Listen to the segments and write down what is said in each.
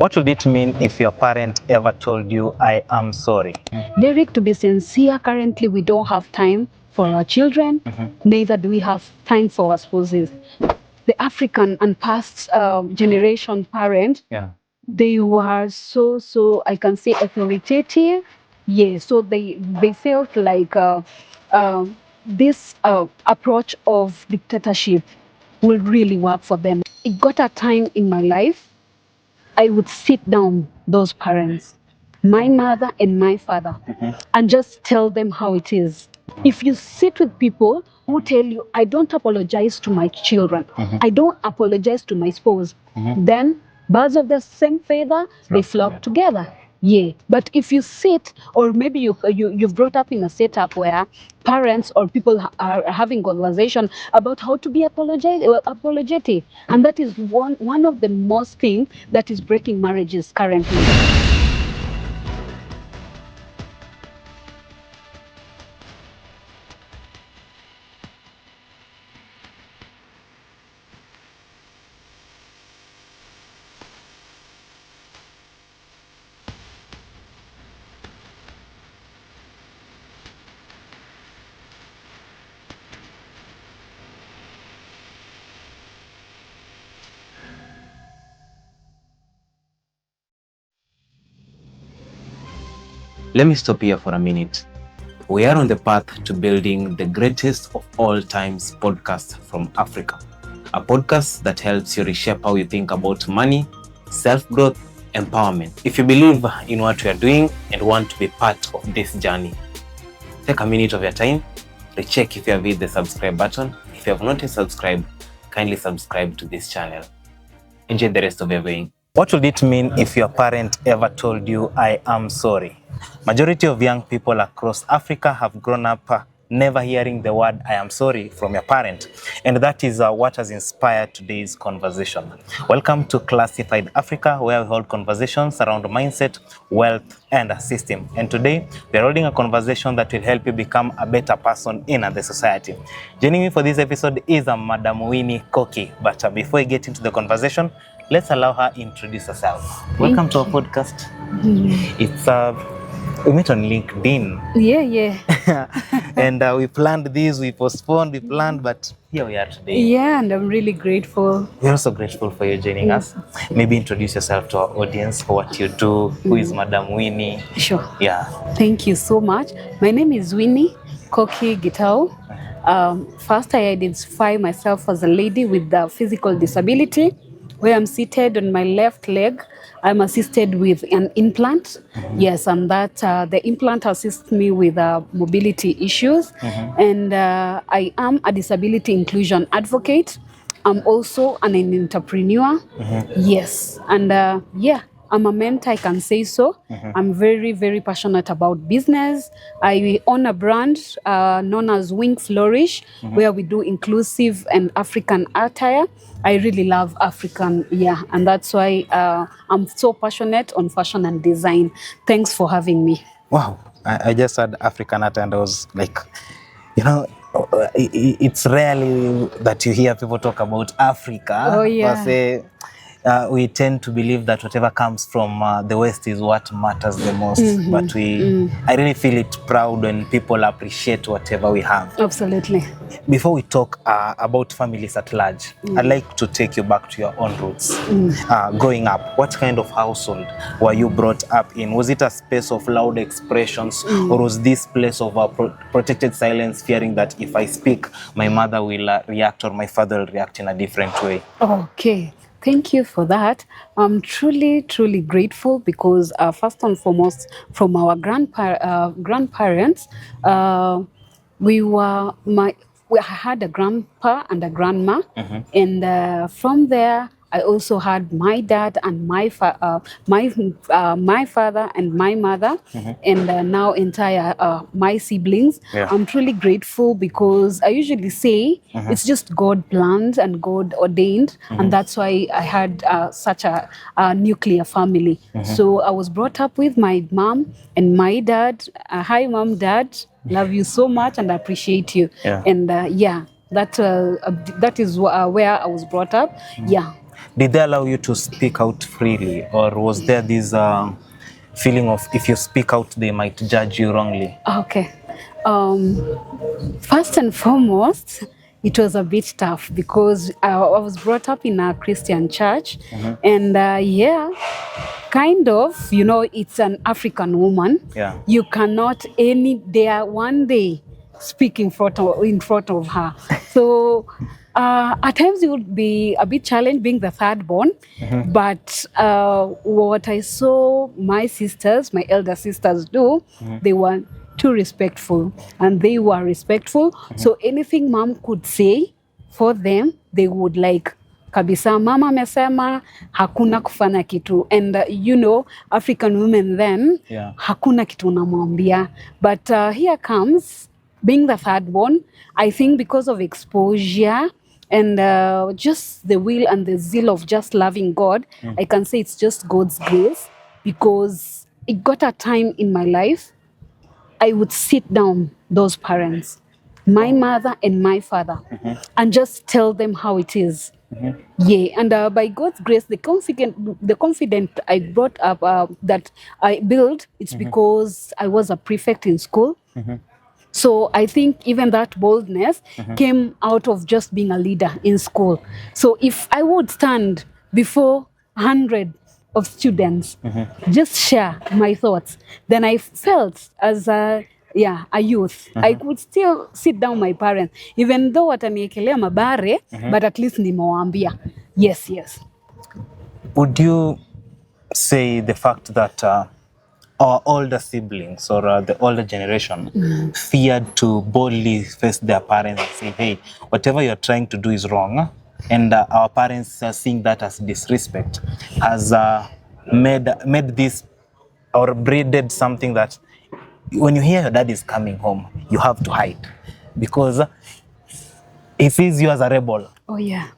What would it mean if your parent ever told you, I am sorry? Derek, to be sincere, currently we don't have time for our children, neither do we have time for our spouses. The African and past generation parents, they were so I can say authoritative. Yes, so they felt like this approach of dictatorship will really work for them. It got a time in my life I would sit down those parents, my mother and my father, and just tell them how it is. If you sit with people who tell you, I don't apologize to my children, I don't apologize to my spouse, then birds of the same feather, they flock together. Yeah, but if you sit, or maybe you've brought up in a setup where parents or people are having conversation about how to be apologetic, and that is one of the most things that is breaking marriages currently. Let me stop here for a minute. We are on the path to building the greatest of all times podcast from Africa. A podcast that helps you reshape how you think about money, self-growth, empowerment. If you believe in what we are doing and want to be part of this journey, take a minute of your time, recheck if you have hit the subscribe button. If you have not yet subscribed, kindly subscribe to this channel. Enjoy the rest of your viewing. What would it mean if your parent ever told you, I am sorry? Majority of young people across Africa have grown up never hearing the word I am sorry from your parent. And that is what has inspired today's conversation. Welcome to Classified Africa, where we hold conversations around mindset, wealth, and system. And today, we're holding a conversation that will help you become a better person in the society. Joining me for this episode is Madam Winnie Koki. But before we get into the conversation, let's allow her introduce herself. Welcome to our podcast. It's we met on LinkedIn. Yeah. And we planned this, we postponed, we planned, but here we are today. Yeah, and I'm really grateful. We're also grateful for you joining us. Maybe introduce yourself to our audience, for what you do. Who is Madam Winnie? Sure. Yeah. Thank you so much. My name is Winnie Koki Gitao. First, I identify myself as a lady with a physical disability. Where I'm seated on my left leg, I'm assisted with an implant. Yes, and that the implant assists me with mobility issues. And I am a disability inclusion advocate. I'm also an entrepreneur. Yes, and I'm a mentor, I can say so. I'm very, very passionate about business. I own a brand known as Wing Flourish, where we do inclusive and African attire. I really love African, and that's why I'm so passionate on fashion and design. Thanks for having me. Wow, I just had African art and I was like, it's rarely that you hear people talk about Africa. Oh, yeah. We tend to believe that whatever comes from the West is what matters the most. But I really feel it proud when people appreciate whatever we have. Absolutely. Before we talk about families at large, I'd like to take you back to your own roots. Growing up, what kind of household were you brought up in? Was it a space of loud expressions, or was this place of protected silence, fearing that if I speak, my mother will react or my father will react in a different way? Okay. Thank you for that. I'm truly, truly grateful because first and foremost, from our grandparents, we had a grandpa and a grandma, and from there, I also had my dad and my father and my mother, and now entire my siblings. I'm truly grateful because I usually say it's just God planned and God ordained, and that's why I had such a nuclear family. So I was brought up with my mom and my dad. Hi, mom, dad, love you so much and I appreciate you. And that is where I was brought up. Did they allow you to speak out freely, or was there this feeling of if you speak out, they might judge you wrongly? Okay. First and foremost, it was a bit tough because I was brought up in a Christian church, and yeah, kind of, you know, it's an African woman. Yeah. You cannot any day, one day, speak in front of her. So at times it would be a bit challenging being the third born, but what I saw my sisters, my elder sisters do, they were too respectful, and they were respectful. So anything mom could say for them, they would like kabisa, mama amesema, hakuna kufanya kitu. And you know, African women then, hakuna kitu unamwambia. But here comes being the third born. I think because of exposure and just the will and the zeal of just loving God, I can say it's just God's grace, because it got a time in my life I would sit down those parents, my mother and my father, and just tell them how it is. Yeah, and by God's grace, the confident I brought up, that I built, it's because I was a prefect in school. So I think even that boldness came out of just being a leader in school. So if I would stand before 100 of students, just share my thoughts, then I felt as a youth, I could still sit down my parents, even though wataniekelea mabare, but at least nimewaambia. Yes. Would you say the fact that our older siblings or the older generation feared to boldly face their parents and say, hey, whatever you're trying to do is wrong, and our parents are seeing that as disrespect, has made this or breeded something that when you hear your dad is coming home, you have to hide because he sees you as a rebel? Oh yeah.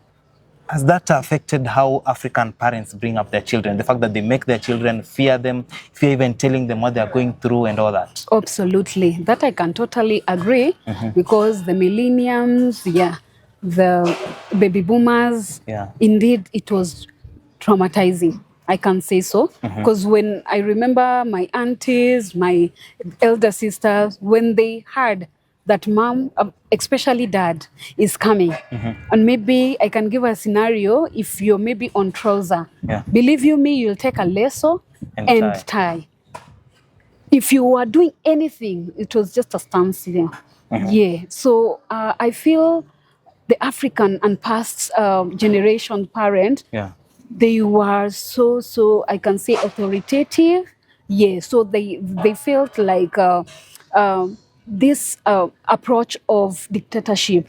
Has that affected how African parents bring up their children? The fact that they make their children fear them, fear even telling them what they're going through and all that? Absolutely. That I can totally agree, because the millenniums, the baby boomers, indeed it was traumatizing. I can say so. Because when I remember my aunties, my elder sisters, when they heard that mom, especially dad, is coming. And maybe I can give a scenario. If you're maybe on trouser, believe you me, you'll take a lasso and tie. If you were doing anything, it was just a standstill. Yeah. So I feel the African and past generation parent, they were so I can say authoritative. Yeah. So they felt like this approach of dictatorship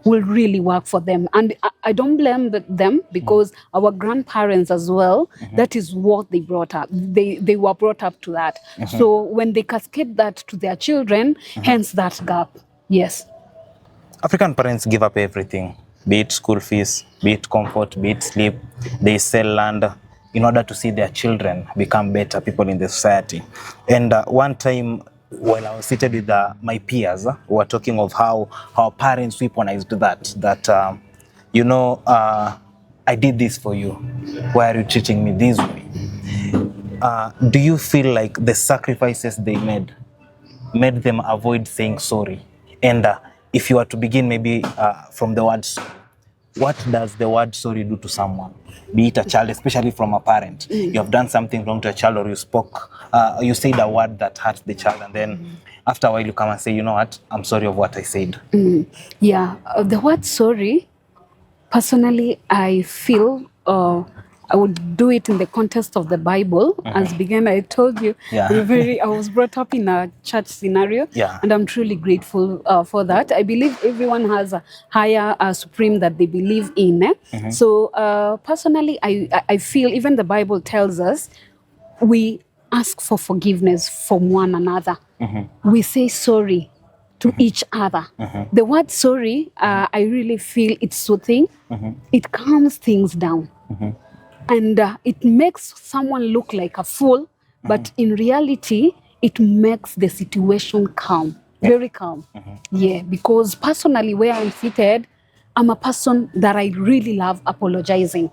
will really work for them. And I don't blame them, because our grandparents as well, that is what they brought up. They were brought up to that. So when they cascade that to their children, hence that gap. Yes. African parents give up everything, be it school fees, be it comfort, be it sleep. They sell land in order to see their children become better people in the society. And one time, while I was seated with my peers, we were talking of how our parents weaponized that I did this for you. Why are you treating me this way? Do you feel like the sacrifices they made them avoid saying sorry? And if you were to begin maybe from the word sorry, what does the word sorry do to someone? Be it a child, especially from a parent. You have done something wrong to a child, or you said a word that hurt the child, and then after a while you come and say, you know what, I'm sorry of what I said. Yeah, the word sorry, personally, I feel I would do it in the context of the Bible. As began, I told you, I was brought up in a church scenario, and I'm truly grateful for that. I believe everyone has a higher supreme that they believe in. So personally, I feel even the Bible tells us we ask for forgiveness from one another. We say sorry to each other. The word sorry, I really feel it's soothing. It calms things down. And it makes someone look like a fool, but in reality, it makes the situation calm, very calm. Yeah, because personally, where I'm seated, I'm a person that I really love apologizing.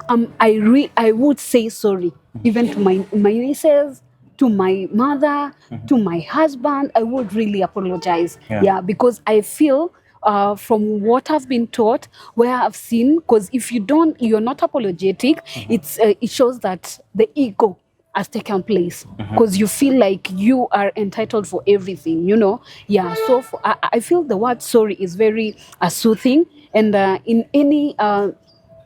I would say sorry, even to my nieces, to my mother, to my husband. I would really apologize. Yeah, because I feel from what I've been taught, where I've seen, because if you're not apologetic, it shows that the ego has taken place, because you feel like you are entitled for everything, Yeah, so I feel the word sorry is very soothing, and in any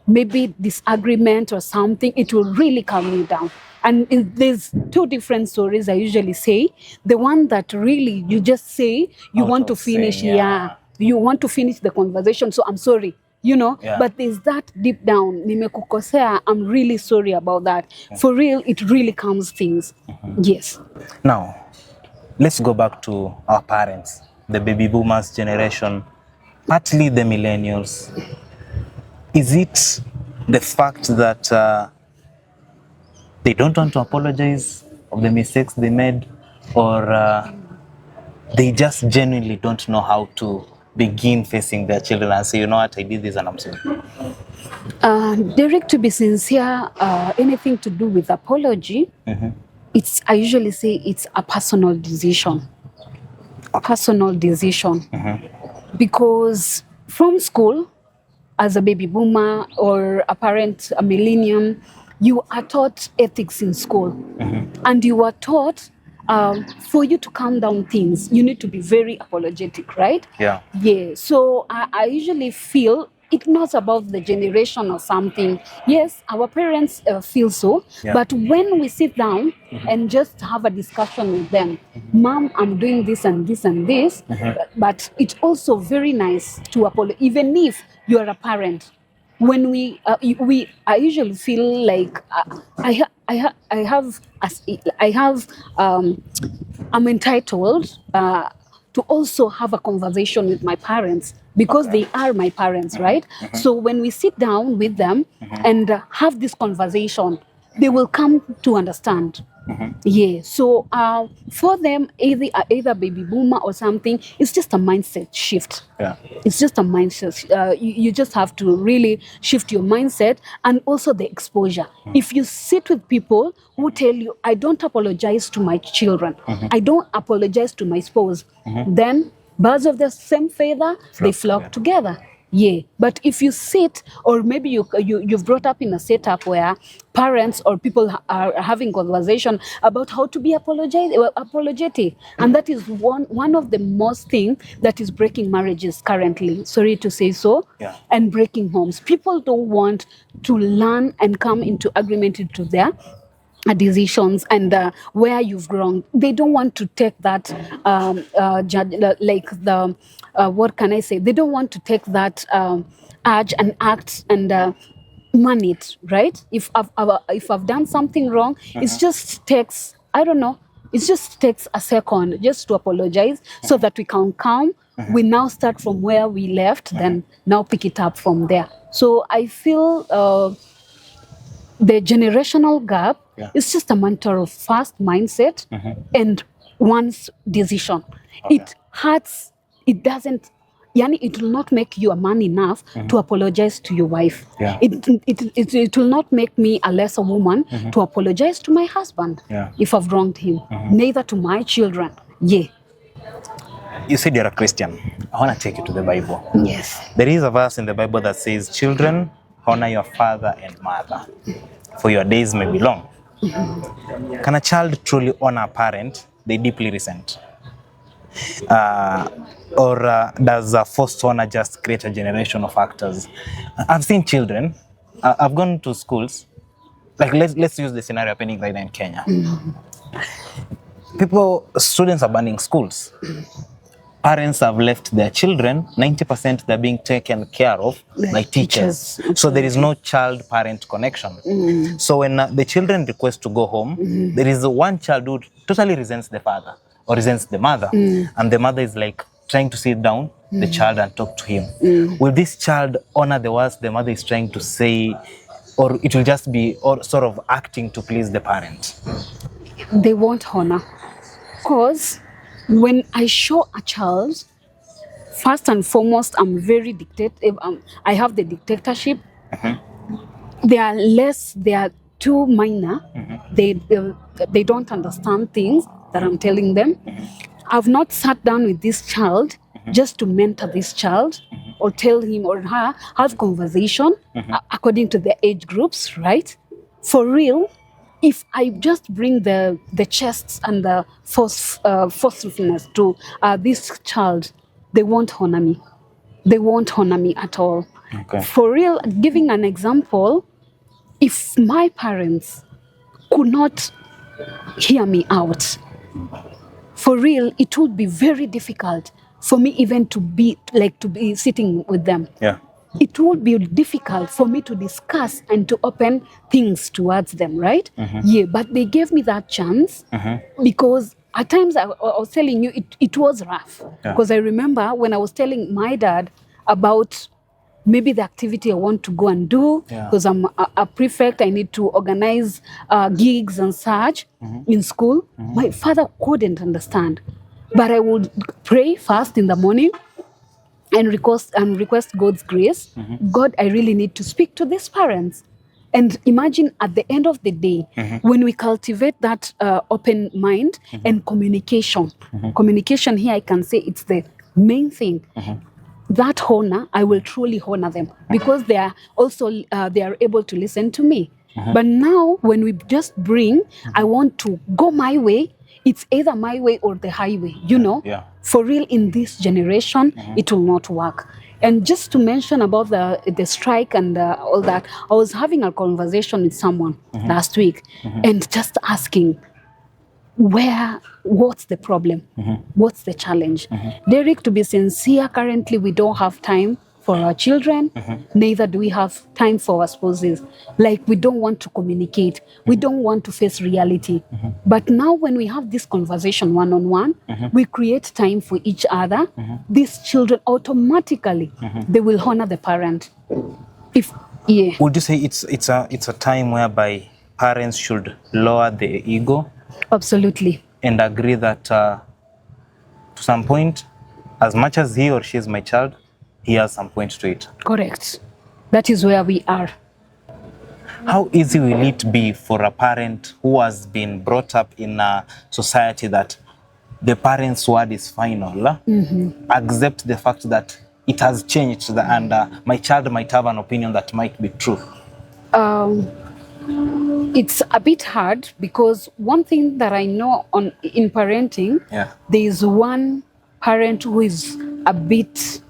maybe disagreement or something, it will really calm you down. And there's two different stories I usually say. The one that really you just say you want to finish, you want to finish the conversation, so I'm sorry, but there's that deep down, nimekukosea, I'm really sorry about that. For real, it really calms things. Yes. Now, let's go back to our parents, the baby boomers generation, partly the millennials. Is it the fact that they don't want to apologize of the mistakes they made, or they just genuinely don't know how to begin facing their children and say, you know what, I did this and I'm sorry? Derek, to be sincere, anything to do with apology, I usually say it's a personal decision. A personal decision. Because from school, as a baby boomer or a parent, a millennium, you are taught ethics in school. And you are taught for you to calm down things, you need to be very apologetic, right? Yeah. So I usually feel it's not about the generation or something. Yes, our parents feel so, but when we sit down and just have a discussion with them, Mom, I'm doing this and this and this, but it's also very nice to apologize, even if you are a parent. When I usually feel like I'm entitled to also have a conversation with my parents, because they are my parents, right? So when we sit down with them and have this conversation, they will come to understand. So for them, either baby boomer or something, it's just a mindset shift. It's just a mindset. You just have to really shift your mindset, and also the exposure. If you sit with people who tell you, I don't apologize to my children, I don't apologize to my spouse, then birds of the same feather, they flock together. But if you sit, or maybe you've brought up in a setup where parents or people are having conversation about how to be apologetic, and that is one of the most thing that is breaking marriages currently, sorry to say so, and breaking homes. People don't want to learn and come into agreement into their decisions and where you've grown. They don't want to take that what can I say? They don't want to take that urge and act and man it, right? If I've done something wrong, it just takes, I don't know, it just takes a second just to apologize so that we can come. We now start from where we left, then now pick it up from there. So I feel the generational gap is just a matter of fast mindset and one's decision. It hurts. It doesn't. It will not make you a man enough to apologize to your wife. It will not make me a lesser woman to apologize to my husband if I've wronged him. Neither to my children. You said you're a Christian. I want to take you to the Bible. Yes. There is a verse in the Bible that says, children, honor your father and mother, for your days may be long. Can a child truly honor a parent they deeply resent? Or does a forced honor just create a generation of actors? I've seen children, I've gone to schools, like let's use the scenario happening right now in Kenya. Students are burning schools. Parents have left their children, 90% they're being taken care of by teachers. So there is no child-parent connection. So when the children request to go home, there is one child who totally resents the father or resents the mother. And the mother is like trying to sit down the child and talk to him. Will this child honor the words the mother is trying to say, or it will just be sort of acting to please the parent? They won't honor. Because when I show a child, first and foremost, I'm very dictative. I have the dictatorship. they are too minor. They don't understand things that I'm telling them. I've not sat down with this child just to mentor this child or tell him or her, have conversation according to the age groups, right? For real, if I just bring the chests and the forcefulness to this child, they won't honor me. They won't honor me at all. Okay. For real, giving an example, if my parents could not hear me out, for real, it would be very difficult for me even to be sitting with them. Yeah. It would be difficult for me to discuss and to open things towards them, right? Yeah, but they gave me that chance because at times I was telling you it was rough. Because I remember when I was telling my dad about maybe the activity I want to go and do, because I'm a prefect, I need to organize gigs and such in school. My father couldn't understand. But I would pray first in the morning and request God's grace. God, I really need to speak to these parents. And imagine at the end of the day, when we cultivate that open mind and communication. Communication here, I can say it's the main thing. That honor, I will truly honor them because they are also they are able to listen to me. But now, when we just bring, I want to go my way. It's either my way or the highway. You know, for real, in this generation, it will not work. And just to mention about the strike and all that, I was having a conversation with someone last week, and just asking, what's the problem? What's the challenge? Derek, to be sincere, currently we don't have time for our children, neither do we have time for our spouses. Like, we don't want to communicate, we don't want to face reality. But now when we have this conversation one-on-one, we create time for each other. These children automatically, they will honor the parent. Would you say it's a time whereby parents should lower their ego? Absolutely. And agree that to some point, as much as he or she is my child, he has some point to it. Correct. That is where we are. How easy will it be for a parent who has been brought up in a society that the parent's word is final, accept the fact that it has changed and my child might have an opinion that might be true? It's a bit hard because one thing that I know in parenting, there is one parent who is a bit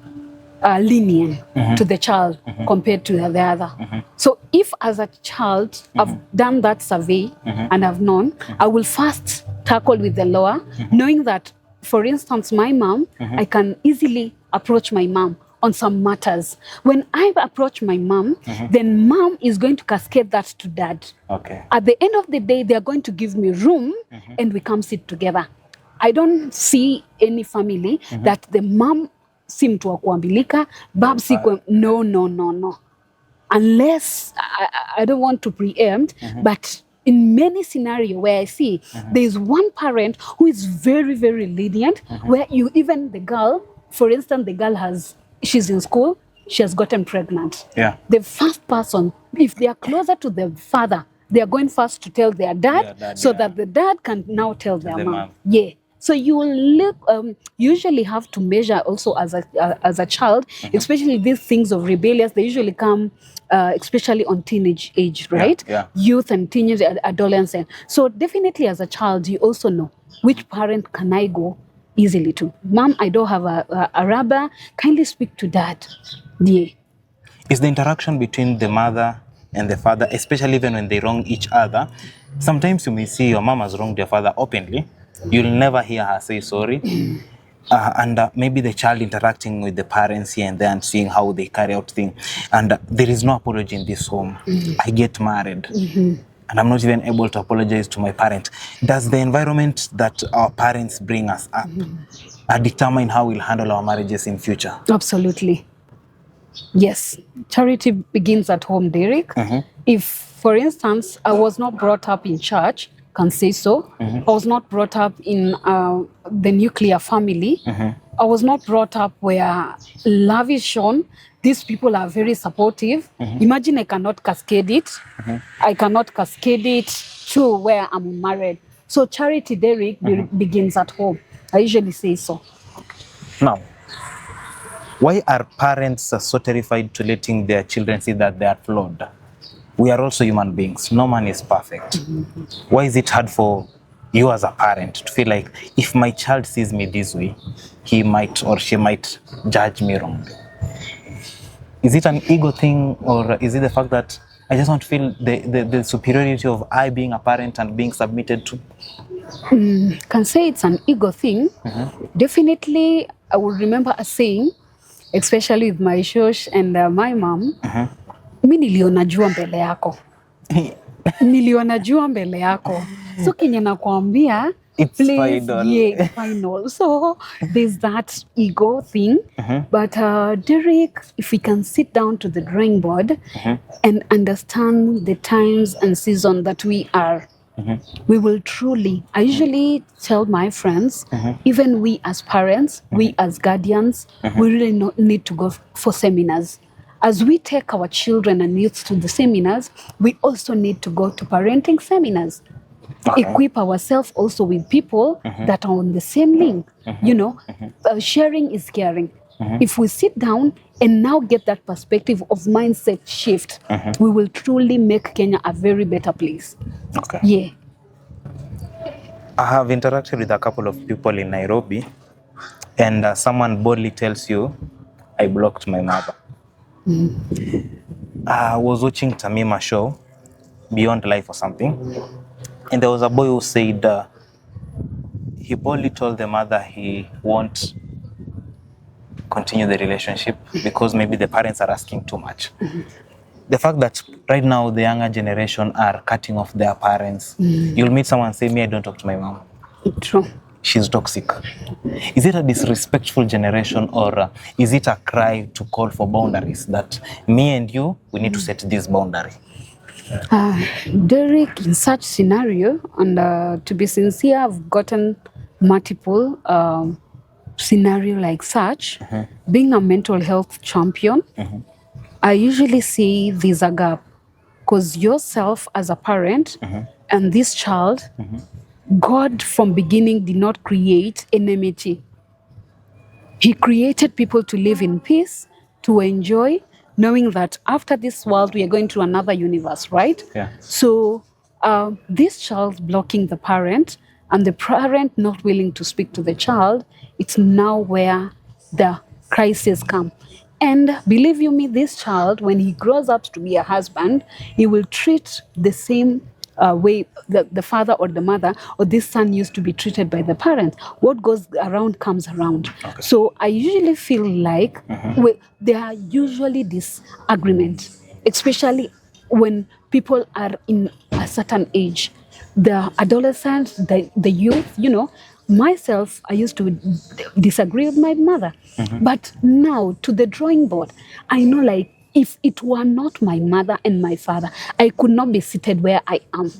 lenient to the child compared to the other. So if as a child I've done that survey and I've known, I will first tackle with the lower, knowing that, for instance, my mom, I can easily approach my mom on some matters. When I approach my mom, then mom is going to cascade that to dad. Okay. At the end of the day, they are going to give me room and we come sit together. I don't see any family that the mom seem to kuambilika, bab no. Unless, I don't want to preempt, but in many scenarios where I see, there's one parent who is very, very lenient, where even the girl, for instance, the girl she's in school, she has gotten pregnant. The first person, if they are closer to the father, they are going first to tell their dad, that the dad can now tell their mom. So you will usually have to measure also as a child, especially these things of rebellious. They usually come, especially on teenage age, right? Youth and teenage adolescent. So definitely as a child, you also know which parent can I go easily to. Mom, I don't have a rubber. Kindly speak to dad. Is the interaction between the mother and the father, especially even when they wrong each other, sometimes you may see your mom has wronged your father openly. You'll never hear her say sorry. And maybe the child interacting with the parents here and there and seeing how they carry out things. And there is no apology in this home. I get married. And I'm not even able to apologize to my parent. Does the environment that our parents bring us up determine how we'll handle our marriages in future? Absolutely. Yes. Charity begins at home, Derek. If, for instance, I was not brought up in church, can say so. I was not brought up in the nuclear family. I was not brought up where love is shown. These people are very supportive. Imagine I cannot cascade it. I cannot cascade it to where I'm married. So charity, Derek, begins at home. I usually say so. Now, why are parents so terrified to letting their children see that they are flawed? We are also human beings. No man is perfect. Why is it hard for you as a parent to feel like if my child sees me this way, he might or she might judge me wrongly? Is it an ego thing, or is it the fact that I just want to feel the superiority of I being a parent and being submitted to? Can say it's an ego thing. Definitely, I will remember a saying, especially with my shosh and my mom. Mi niliona jua mbele yako. Niliona jua mbele yako. So kenye nakwambia, it's please, final. Yeah, final. So there's that ego thing. But Derek, if we can sit down to the drawing board and understand the times and season that we are, we will truly, I usually tell my friends, even we as parents, we as guardians, we really need to go for seminars. As we take our children and youth to the seminars, we also need to go to parenting seminars. Equip ourselves also with people that are on the same link. You know, sharing is caring. If we sit down and now get that perspective of mindset shift, we will truly make Kenya a very better place. Okay. Yeah. I have interacted with a couple of people in Nairobi, and someone boldly tells you, I blocked my mother. I was watching Tamima show, Beyond Life or something, and there was a boy who said he boldly told the mother he won't continue the relationship because maybe the parents are asking too much. The fact that right now the younger generation are cutting off their parents. You'll meet someone and say, me, I don't talk to my mom. True. She's toxic. Is it a disrespectful generation, or is it a cry to call for boundaries that me and you, we need to set this boundary? Derek, in such scenario, and to be sincere, I've gotten multiple scenario like such. Being a mental health champion, I usually see there's a gap because yourself as a parent and this child, God from beginning did not create enmity. He created people to live in peace, to enjoy, knowing that after this world, we are going to another universe, right? Yeah. So this child blocking the parent and the parent not willing to speak to the child, it's now where the crisis come. And believe you me, this child, when he grows up to be a husband, he will treat the same way the father or the mother or this son used to be treated by the parent. What goes around comes around. Okay. So I usually feel like there are usually disagreements, especially when people are in a certain age. The adolescents, the youth, you know, myself, I used to disagree with my mother. But now to the drawing board, I know like if it were not my mother and my father, I could not be seated where I am.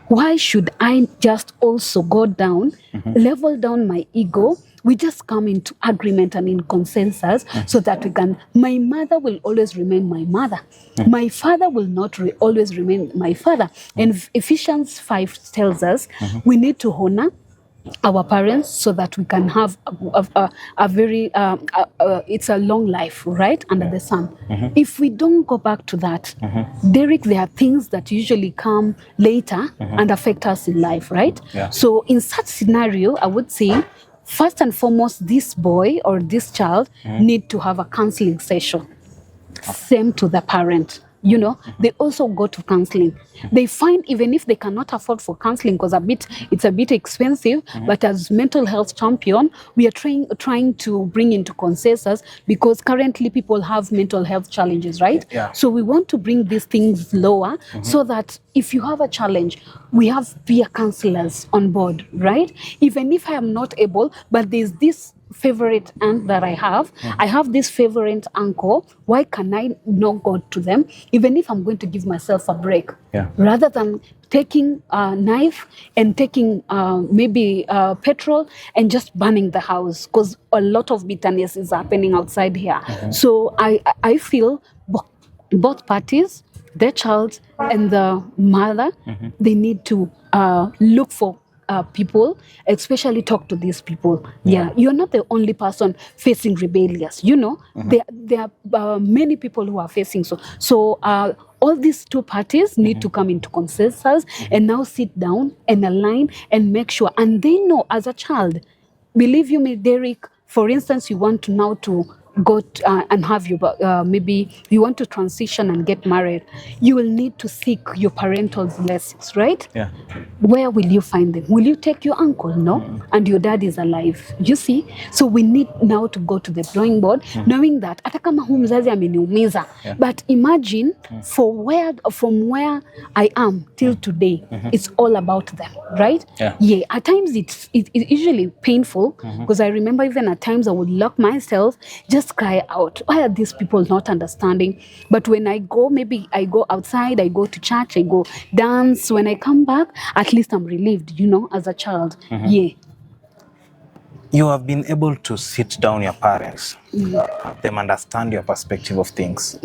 Why should I just also go down, level down my ego? We just come into agreement and in consensus so that we can, my mother will always remain my mother. My father will not always remain my father. And Ephesians 5 tells us we need to honor our parents so that we can have a very, it's a long life, right, under the sun. If we don't go back to that, Derek, there are things that usually come later and affect us in life, right? Yeah. So in such scenario, I would say, first and foremost, this boy or this child need to have a counseling session. Same to the parent. You know, they also go to counseling. They find even if they cannot afford for counseling because it's a bit expensive, but as mental health champion, we are trying to bring into consensus because currently people have mental health challenges, right? Yeah. So we want to bring these things lower so that if you have a challenge, we have peer counselors on board, right? Even if I am not able, but there's this favorite aunt that I have. I have this favorite uncle. Why can I not go to them, even if I'm going to give myself a break? Yeah. Rather than taking a knife and taking maybe petrol and just burning the house, because a lot of bitterness is happening outside here. So I feel both parties, the child and the mother, they need to look for people, especially talk to these people. Yeah, you're not the only person facing rebellious. There are many people who are facing so. All these two parties need to come into consensus and now sit down and align and make sure. And they know as a child, believe you me, Derek, for instance, you want to now to go and have your, maybe you want to transition and get married, you will need to seek your parental blessings, right? Yeah. Where will you find them? Will you take your uncle? No. And your dad is alive. You see? So we need now to go to the drawing board, knowing that hata kama huyu mzazi ameniumiza, but imagine from where I am till today, it's all about them, right? Yeah. At times it's usually painful, because I remember even at times I would lock myself, just cry out, why are these people not understanding? But when I go, maybe I go outside, I go to church, I go dance, when I come back, at least I'm relieved, as a child. Yeah. You have been able to sit down your parents, help them understand your perspective of things.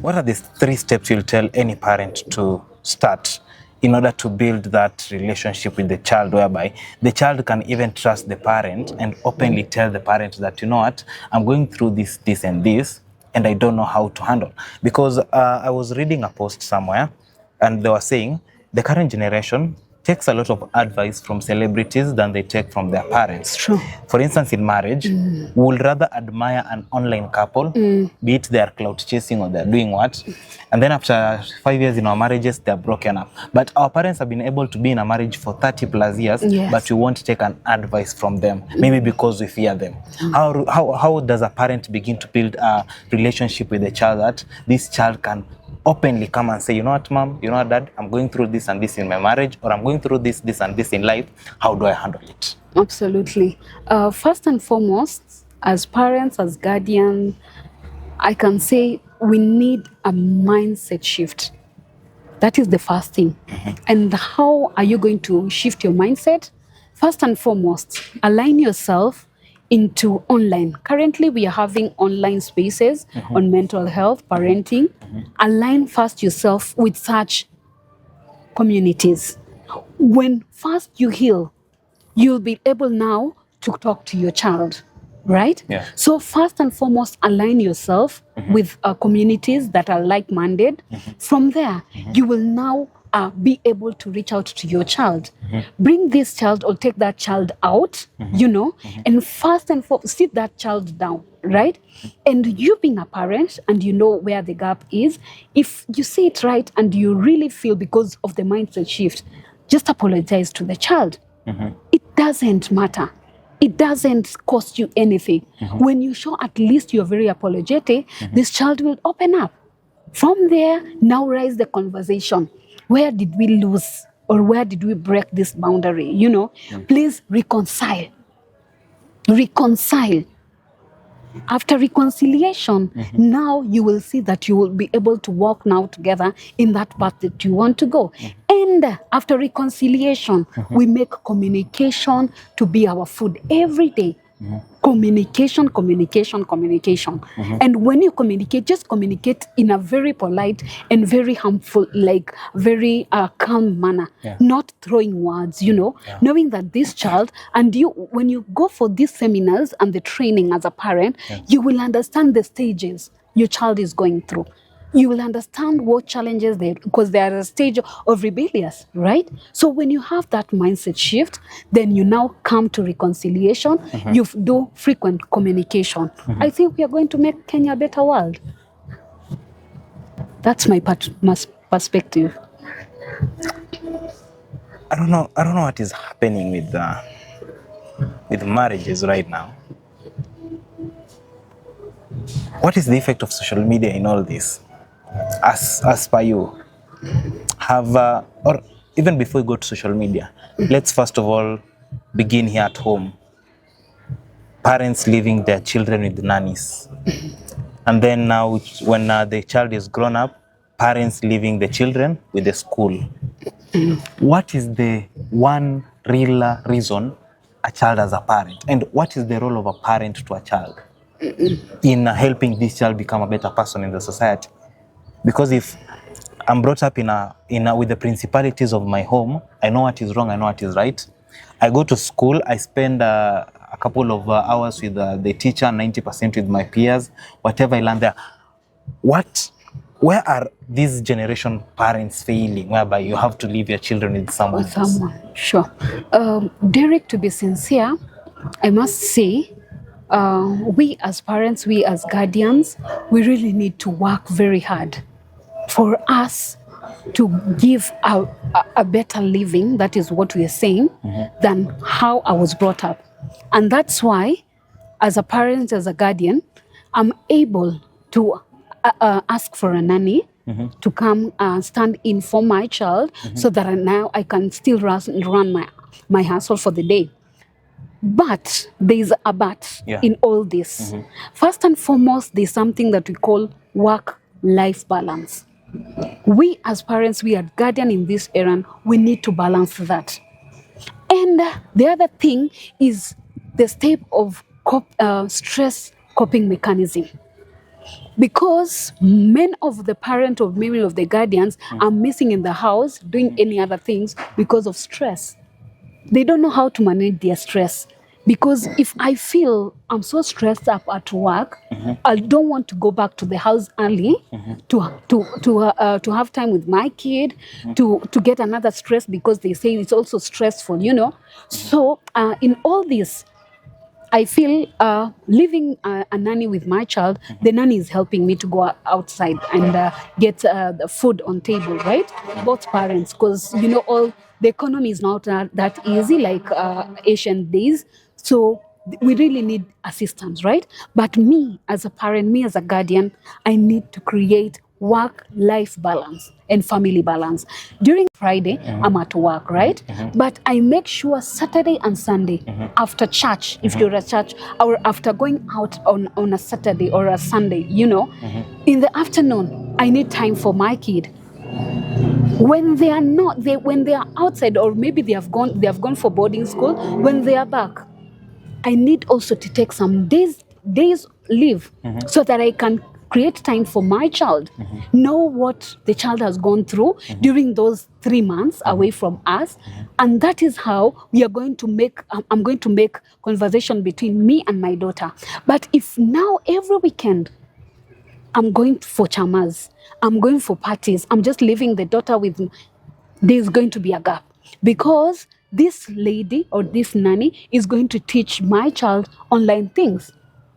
What are the 3 steps you'll tell any parent to start in order to build that relationship with the child, whereby the child can even trust the parent and openly tell the parent that, you know what, I'm going through this, and this, and I don't know how to handle? Because I was reading a post somewhere, and they were saying the current generation takes a lot of advice from celebrities than they take from their parents. True. For instance, in marriage, we would rather admire an online couple, be it they are clout chasing or they're doing what, and then after 5 years in our marriages, they're broken up. But our parents have been able to be in a marriage for 30 plus years, but we won't take an advice from them, maybe because we fear them. How does a parent begin to build a relationship with a child that this child can openly come and say, you know what, mom, you know what, dad, I'm going through this and this in my marriage, or I'm going through this and this in life. How do I handle it? Absolutely. First and foremost, as parents, as guardians, I can say we need a mindset shift. That is the first thing. And how are you going to shift your mindset? First and foremost, align yourself into online. Currently, we are having online spaces on mental health, parenting. Align first yourself with such communities. When first you heal, you'll be able now to talk to your child, right? Yeah. So first and foremost, align yourself with communities that are like-minded. From there, you will now be able to reach out to your child. Bring this child or take that child out, and first and foremost, sit that child down, right? And you being a parent and you know where the gap is, if you see it right and you really feel because of the mindset shift, just apologize to the child. It doesn't matter. It doesn't cost you anything. When you show at least you're very apologetic, this child will open up. From there, now rise the conversation. Where did we lose or where did we break this boundary? Please reconcile. Reconcile. After reconciliation, now you will see that you will be able to walk now together in that path that you want to go. And after reconciliation, we make communication to be our food every day. Communication. And when you communicate, just communicate in a very polite and very harmful, like very calm manner, not throwing words, knowing that this child, and you, when you go for these seminars and the training as a parent, you will understand the stages your child is going through. You will understand what challenges because they are a stage of rebellious, right? So when you have that mindset shift, then you now come to reconciliation. You do frequent communication. I think we are going to make Kenya a better world. That's my perspective. I don't know what is happening with marriages right now. What is the effect of social media in all this? As per you, or even before we go to social media, let's first of all begin here at home. parents leaving their children with nannies. And then now when the child is grown up, parents leaving the children with the school. What is the one real reason a child has a parent? And what is the role of a parent to a child in helping this child become a better person in the society? Because if I'm brought up with the principalities of my home, I know what is wrong, I know what is right. I go to school, I spend a couple of hours with the teacher, 90% with my peers, whatever I learn there. Where are these generation parents failing, whereby you have to leave your children with someone else? Sure. Derek, to be sincere, I must say, we as parents, we as guardians, we really need to work very hard for us to give a better living, that is what we are saying, than how I was brought up. And that's why, as a parent, as a guardian, I'm able to ask for a nanny to come stand in for my child, so that now I can still run my hustle for the day. But there's a but in all this. First and foremost, there's something that we call work-life balance. We as parents, we are guardian in this era, we need to balance that. And the other thing is the step of stress coping mechanism. Because many of the parents or many of the guardians are missing in the house doing any other things because of stress. They don't know how to manage their stress. Because if I feel I'm so stressed up at work, I don't want to go back to the house early to have time with my kid, to get another stress, because they say it's also stressful, you know. So in all this, I feel leaving a nanny with my child, the nanny is helping me to go outside and get the food on table, right? Both parents, because, you know, all the economy is not that easy like Asian days. So we really need assistance, right? But me as a parent, me as a guardian, I need to create work-life balance and family balance. During Friday, I'm at work, right? But I make sure Saturday and Sunday, after church, if you're at church, or after going out on a Saturday or a Sunday, you know, in the afternoon, I need time for my kid. When they are not, when they are outside, or maybe they have gone for boarding school, when they are back, I need also to take some days leave, so that I can create time for my child, know what the child has gone through during those 3 months away from us. And that is how we are going to make, I'm going to make conversation between me and my daughter. But if now every weekend I'm going for chamas, I'm going for parties, I'm just leaving the daughter with me, there's going to be a gap, because this lady or this nanny is going to teach my child online things.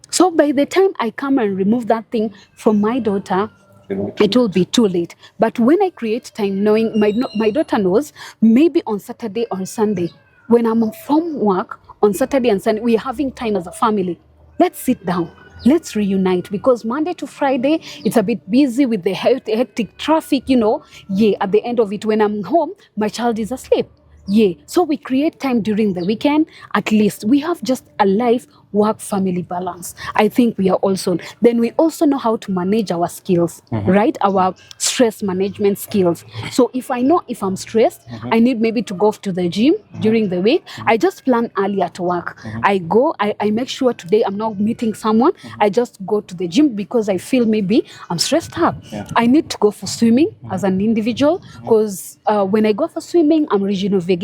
So by the time I come and remove that thing from my daughter, it will be too late. But when I create time, knowing my daughter knows, maybe on Saturday or Sunday, when I'm from work on Saturday and Sunday, we're having time as a family. Let's sit down. Let's reunite, because Monday to Friday, it's a bit busy with the hectic traffic, you know. Yeah, at the end of it, when I'm home, my child is asleep. Yeah, so we create time during the weekend. At least we have just a life work family balance. I think we are also, then we also know how to manage our skills, right? Our stress management skills. So if I know if I'm stressed, I need maybe to go to the gym during the week. I just plan early at work. I go, I make sure today I'm not meeting someone. I just go to the gym because I feel maybe I'm stressed up. I need to go for swimming as an individual, because when I go for swimming, I'm rejuvenated.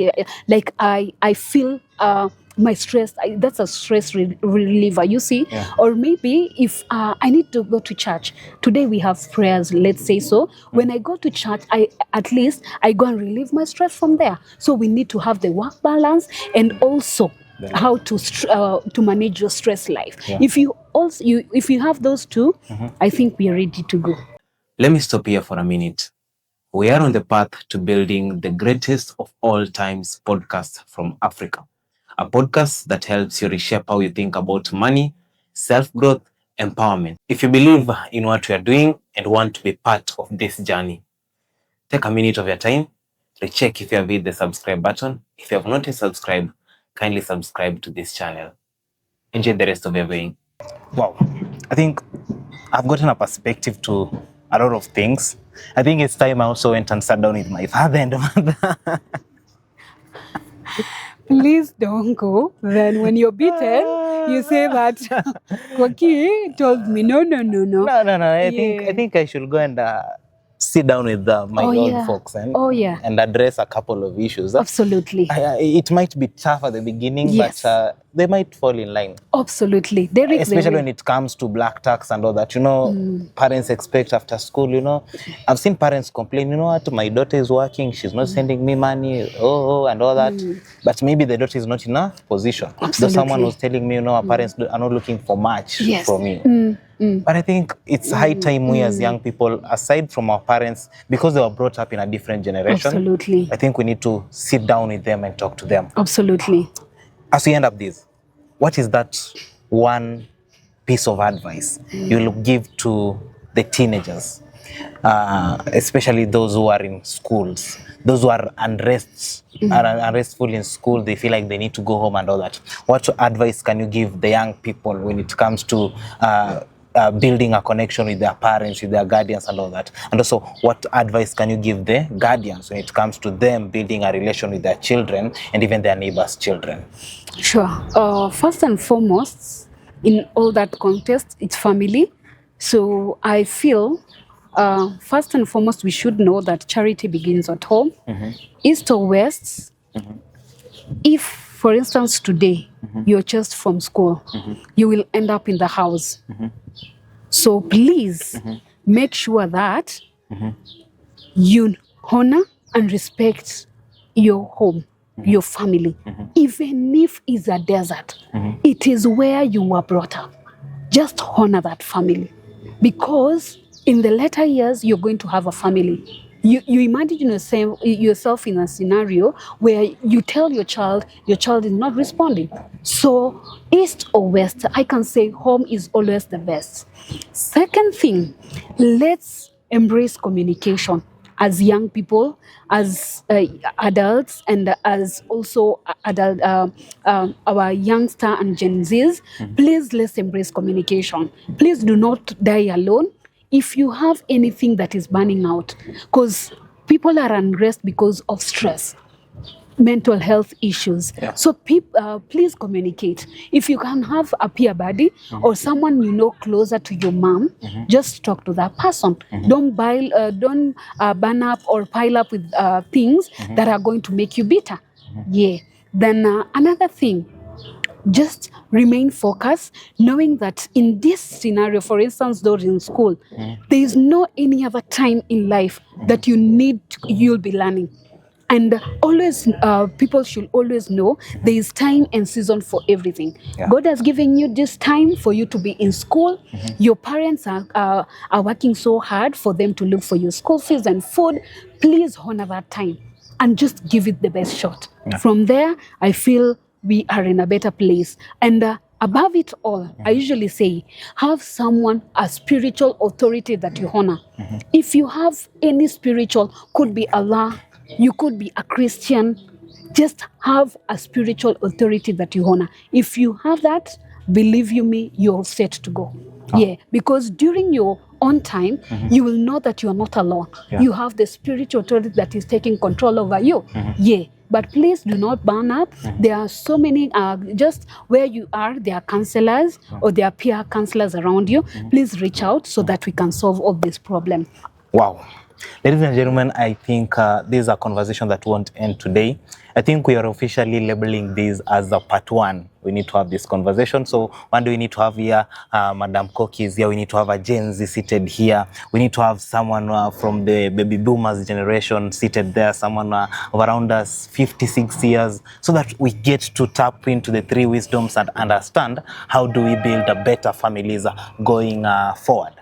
Like I feel my stress, that's a stress reliever, you see. Or maybe if I need to go to church today, we have prayers, let's say. So when I go to church, at least I go and relieve my stress from there. So we need to have the work balance, and also how to manage your stress life. If you have those two, I think we are ready to go. Let me stop here for a minute. We are on the path to building the greatest of all times podcast from Africa. A podcast that helps you reshape how you think about money, self-growth, empowerment. If you believe in what we are doing and want to be part of this journey, take a minute of your time, recheck if you have hit the subscribe button. If you have not yet subscribed, kindly subscribe to this channel. enjoy the rest of your viewing. Wow, I think I've gotten a perspective to a lot of things. I think it's time I also went and sat down with my father and mother. Please don't go. Then when you're beaten, you say that Koki told me no. No. I think I should go and sit down with my old folks and address a couple of issues. Absolutely. It might be tough at the beginning, yes. but they might fall in line. Absolutely. Especially when it comes to black tax and all that. Parents expect after school, I've seen parents complain, what, my daughter is working, she's not sending me money, and all that. But maybe the daughter is not in a position. Absolutely. So someone was telling me, our parents are not looking for much from me. But I think it's high time we as young people, aside from our parents, because they were brought up in a different generation, absolutely, I think we need to sit down with them and talk to them. Absolutely. As we end up this, what is that one piece of advice you'll give to the teenagers, especially those who are in schools, those who are unrestful in school, they feel like they need to go home and all that? What advice can you give the young people when it comes to building a connection with their parents, with their guardians and all that? And also, what advice can you give the guardians when it comes to them building a relation with their children and even their neighbors' children? Sure. First and foremost, in all that context, it's family. So I feel, first and foremost, we should know that charity begins at home. East or west, if, for instance, today, you're just from school, you will end up in the house. So please make sure that you honor and respect your home, your family. Even if it's a desert, it is where you were brought up. Just honor that family. Because in the later years, you're going to have a family. You imagine yourself in a scenario where you tell your child is not responding. So east or west, I can say home is always the best. Second thing, let's embrace communication as young people, as adults, and as also our youngster and Gen Zs. Please, let's embrace communication. Please do not die alone. If you have anything that is burning out, because people are unrest because of stress, mental health issues. So please communicate. If you can have a peer buddy or someone you know closer to your mom, just talk to that person. Don't burn up or pile up with things that are going to make you bitter. Then another thing, just remain focused, knowing that in this scenario, for instance, those in school, there is no any other time in life that you'll be learning. And always, people should always know there is time and season for everything. God has given you this time for you to be in school. Your parents are working so hard for them to look for your school fees and food. Please honor that time and just give it the best shot. From there, I feel we are in a better place. And above it all, I usually say, have someone, a spiritual authority that you honor. If you have any spiritual, could be Allah, you could be a Christian, just have a spiritual authority that you honor. If you have that, believe you me, you're set to go. Because during your own time, you will know that you are not alone. You have the spiritual authority that is taking control over you. But please do not burn up. There are so many, just where you are, there are counselors or there are peer counselors around you. Please reach out so that we can solve all this problem. Wow. Ladies and gentlemen, I think this is a conversation that won't end today. I think we are officially labeling this as a part one. We need to have this conversation. So one day we need to have here, Madam Koki is here. We need to have a Gen Z seated here. We need to have someone from the baby boomers generation seated there, someone of around us 56 years, so that we get to tap into the three wisdoms and understand how do we build a better families going forward.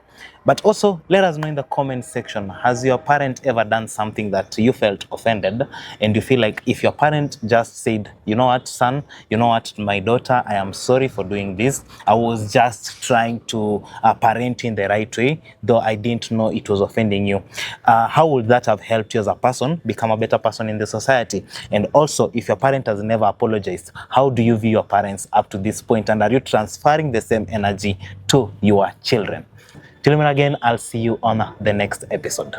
But also, let us know in the comment section, has your parent ever done something that you felt offended, and you feel like if your parent just said, you know what, son, you know what, my daughter, I am sorry for doing this. I was just trying to parent in the right way, though I didn't know it was offending you. How would that have helped you as a person become a better person in the society? And also, if your parent has never apologized, how do you view your parents up to this point, and are you transferring the same energy to your children? Till then again, I'll see you on the next episode.